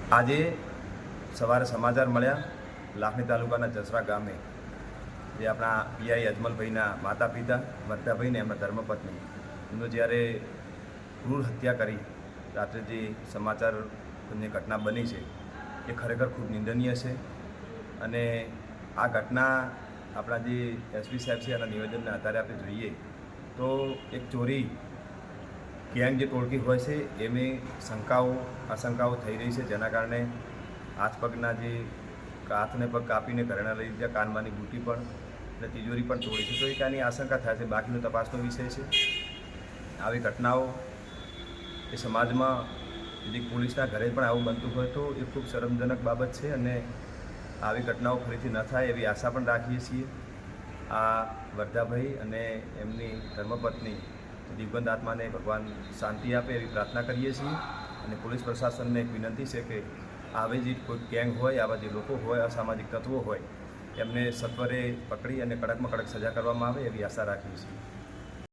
આજે સવારે સમાચાર મળ્યા લાખણી તાલુકાના જસરા ગામે જે આપણા પીઆઈ અજમલભાઈના માતા પિતા વર્ધાભાઈને એમના ધર્મપત્ની એમનું જ્યારે ક્રૂર હત્યા કરી રાત્રે જે સમાચારની ઘટના બની છે એ ખરેખર ખૂબ નિંદનીય છે અને આ ઘટના આપણા જે એસપી સાહેબ છે એના નિવેદનના આધારે આપણે જોઈએ તો એક ચોરી ગેંગ જે ટોળકી હોય છે એની આશંકાઓ થઈ રહી છે, જેના કારણે હાથ પગના જે હાથને પગ કાપીને ઘરેણા લઈ લીધા, કાનમાંની બુટી પણ અને તિજોરી પણ તોડી છે. તો એક આની આશંકા થાય છે, બાકીનો તપાસનો વિષય છે. આવી ઘટનાઓ એ સમાજમાં यदि પોલીસના ઘરે પણ આવું બનતું હોય તો એ ખૂબ શરમજનક બાબત છે અને આવી ઘટનાઓ ફરીથી ન થાય એવી આશા પણ રાખીએ છીએ. આ વર્ધાભાઈ અને એમની ધર્મપત્ની દિવગંત આત્માને ભગવાન શાંતિ આપે એવી પ્રાર્થના કરીએ છીએ અને પોલીસ પ્રશાસનને એક વિનંતી છે કે આવી જે કોઈ ગેંગ હોય, આવા જે લોકો હોય, અસામાજિક તત્વો હોય, એમને સત્વરે પકડી અને કડકમાં કડક સજા કરવામાં આવે એવી આશા રાખીએ છીએ.